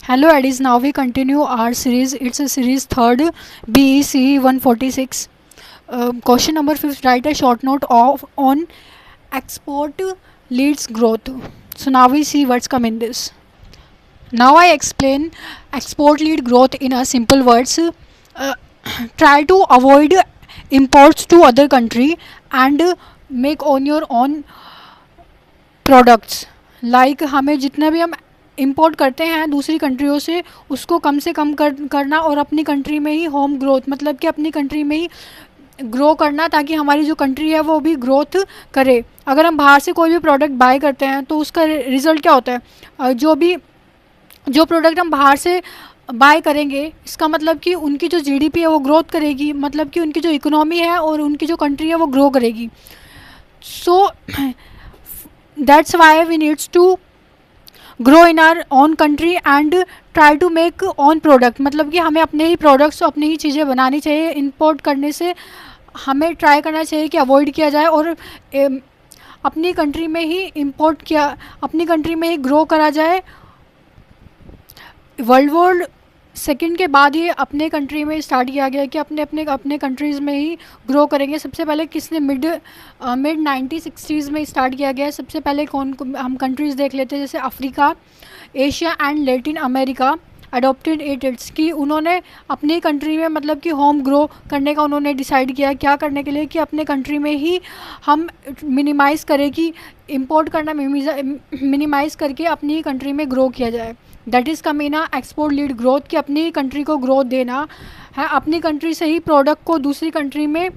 Hello Eddies, now we continue our series. It's a series third, BECE 146. Question number 5, write a short note on export leads growth. So now we see what's come in this. Now I explain export lead growth in a simple words. Try to avoid imports to other country and make on your own products like हमें जितना भी हम import करते हैं दूसरी कंट्रियों से उसको कम से कम करना और अपनी कंट्री में ही होम ग्रोथ मतलब कि अपनी कंट्री में ही ग्रो करना ताकि हमारी जो कंट्री है वो भी ग्रोथ करे। अगर हम बाहर से कोई भी प्रोडक्ट बाय करते हैं तो उसका रिज़ल्ट क्या होता है, जो प्रोडक्ट हम बाहर से बाय करेंगे इसका मतलब कि उनकी जो जीडीपी है वो ग्रोथ करेगी, मतलब कि उनकी जो इकोनॉमी है और उनकी जो कंट्री है वो ग्रो करेगी। सो that's why we needs to grow in our own country and try to make own product, मतलब कि हमें अपने ही प्रोडक्ट्स अपनी ही चीज़ें बनानी चाहिए। इंपोर्ट करने से हमें ट्राई करना चाहिए कि अवॉइड किया जाए और अपनी कंट्री में ही इंपोर्ट किया अपनी कंट्री में ही ग्रो करा जाए। वर्ल्ड वॉर सेकेंड के बाद ही अपने कंट्री में स्टार्ट किया गया कि अपने कंट्रीज़ में ही ग्रो करेंगे। सबसे पहले किसने मिड 1960s में स्टार्ट किया गया। सबसे पहले कौन हम कंट्रीज़ देख लेते हैं, जैसे Africa, Asia and Latin America adopted it's कि उन्होंने अपनी कंट्री में मतलब कि होम ग्रो करने का उन्होंने डिसाइड किया। क्या करने के लिए कि अपने कंट्री में ही हम मिनिमाइज़ करें कि इंपोर्ट करना मिनिमाइज़ करके अपनी ही कंट्री में ग्रो किया जाए। दैट इज़ कमीना एक्सपोर्ट लीड ग्रोथ कि अपनी कंट्री को ग्रोथ देना है, अपनी कंट्री से ही प्रोडक्ट को दूसरी कंट्री में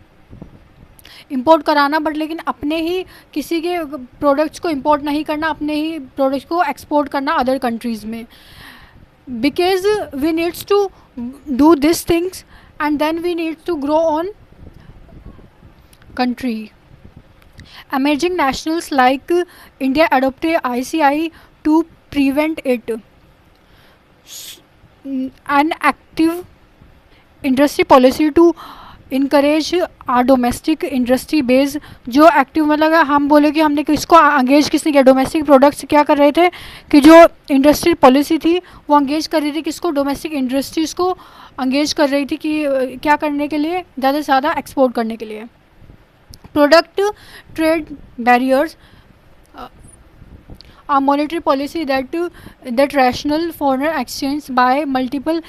इंपोर्ट कराना, बट लेकिन अपने ही किसी के प्रोडक्ट्स को इंपोर्ट नहीं करना, अपने ही प्रोडक्ट्स को एक्सपोर्ट करना अदर कंट्रीज़ में। Because we needs to do this things and then we needs to grow on country. emerging nationals like India adopted ICI to prevent it. An active industry policy to encourage our domestic industry base। जो active मतलब हम बोले कि हमने किसको अंगेज किसने किया, domestic products क्या कर रहे थे कि जो इंडस्ट्री पॉलिसी थी वो अंगेज कर रही थी किसको, डोमेस्टिक इंडस्ट्रीज़ को अंगेज कर रही थी कि क्या करने के लिए, ज़्यादा से ज़्यादा एक्सपोर्ट करने के लिए। Product trade barriers, a monetary policy that rational foreign exchange by multiple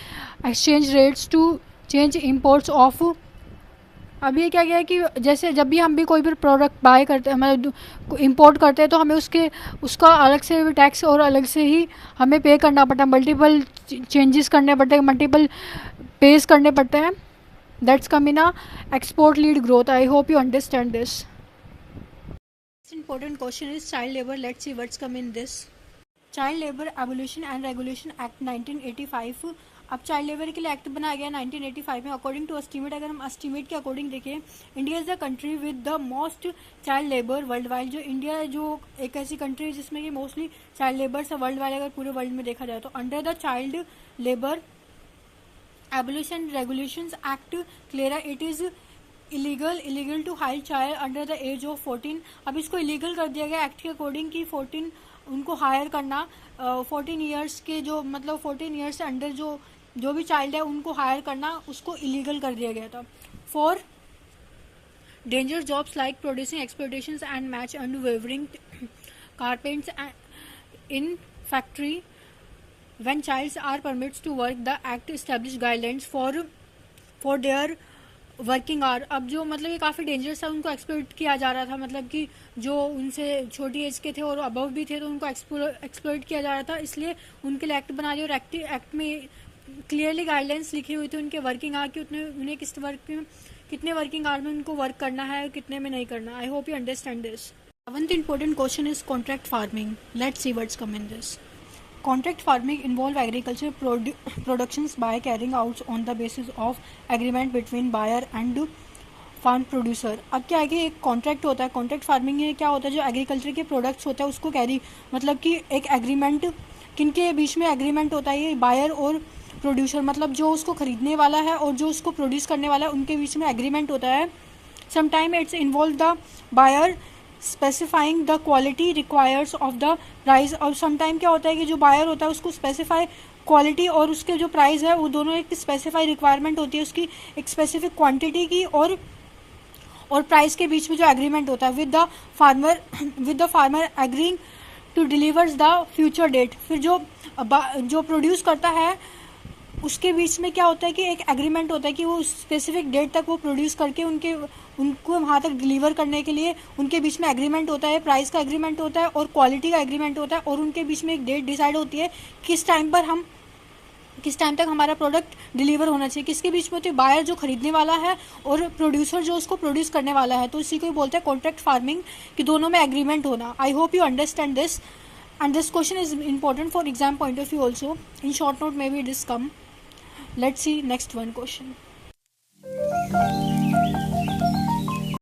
exchange rates to change imports of। अब ये क्या गया है कि जैसे जब भी हम भी कोई भी प्रोडक्ट बाय करते हैं मतलब इंपोर्ट करते हैं तो हमें उसका अलग से टैक्स और अलग से ही हमें पे करना पड़ता है, मल्टीपल चेंजेस करने पड़ते हैं, मल्टीपल पेज करने पड़ते हैं। That's Kamina export lead growth. I hope you understand this. Next important question is child labor. Let's see what's come in this. Child Labor Abolition and Regulation Act 1985। अब child labour के लिए act बनाया गया 1985 में। According to estimate, अगर हम estimate के according देखें, India is the country with the most child labour world wide. जो इंडिया है जो एक ऐसी कंट्री है जिसमें कि मोस्टली चाइल्ड लेबर है वर्ल्ड वाइड, अगर पूरे वर्ल्ड में देखा जाए तो। Under the child labour Abolition Regulations Act clear it is illegal to hire child under the age of 14। अब इसको इलीगल कर दिया गया एक्ट के अकॉर्डिंग कि 14 उनको हायर करना, 14 ईयर्स के जो मतलब 14 ईयर्स से अंडर जो भी चाइल्ड है उनको हायर करना उसको इलीगल कर दिया गया था। For danger jobs like producing exploitation and match and weaving carpets in factory. When childs are permitted to work, the act established guidelines for their working hour। अब जो मतलब ये काफ़ी डेंजरस था, उनको एक्सप्लॉइट किया जा रहा था, मतलब कि जो उनसे छोटी एज के थे और अबव भी थे तो उनको एक्सप्लॉइट किया जा रहा था, इसलिए उनके लिए एक्ट बना दिया। और एक्ट में क्लियरली गाइडलाइंस लिखी हुई थी उनके वर्किंग आवर की उन्हें कितने वर्किंग आवर में उनको वर्क करना है कितने में नहीं करना। I hope you understand this. 7th important question is contract farming. Let's see what's come in this. Contract farming involve agriculture productions by carrying out on the basis of agreement between buyer and farm producer। अब क्या है कि एक contract होता है, contract farming में क्या होता है, जो एग्रीकल्चर के प्रोडक्ट्स होते हैं उसको कैरी मतलब कि एक एग्रीमेंट, किनके बीच में एग्रीमेंट होता है, ये बायर और प्रोड्यूसर, मतलब जो उसको ख़रीदने वाला है और जो उसको प्रोड्यूस करने वाला है उनके बीच में एग्रीमेंट होता है। Sometime it's involve the buyer specifying the quality requires of the price. और समटाइम क्या होता है कि जो बायर होता है उसको स्पेसिफाई क्वालिटी और उसके जो प्राइस है वो दोनों एक स्पेसिफाई रिक्वायरमेंट होती है उसकी, एक स्पेसिफिक क्वांटिटी की और प्राइस के बीच में जो एग्रीमेंट होता है with the farmer agreeing to delivers the future date. फिर जो प्रोड्यूस करता है उसके बीच में क्या होता है कि एक एग्रीमेंट होता है कि वो स्पेसिफिक डेट तक वो प्रोड्यूस करके उनको वहाँ तक डिलीवर करने के लिए उनके बीच में एग्रीमेंट होता है, प्राइस का एग्रीमेंट होता है और क्वालिटी का एग्रीमेंट होता है, और उनके बीच में एक डेट डिसाइड होती है किस टाइम तक हमारा प्रोडक्ट डिलीवर होना चाहिए। किसके बीच में होती है? बायर जो खरीदने वाला है और प्रोड्यूसर जो उसको प्रोड्यूस करने वाला है। तो इसी को बोलते हैं कॉन्ट्रैक्ट फार्मिंग, कि दोनों में एग्रीमेंट होना। I hope you understand this, and this question is important for exam point of view also. In short note maybe it is come. Let's see next one question.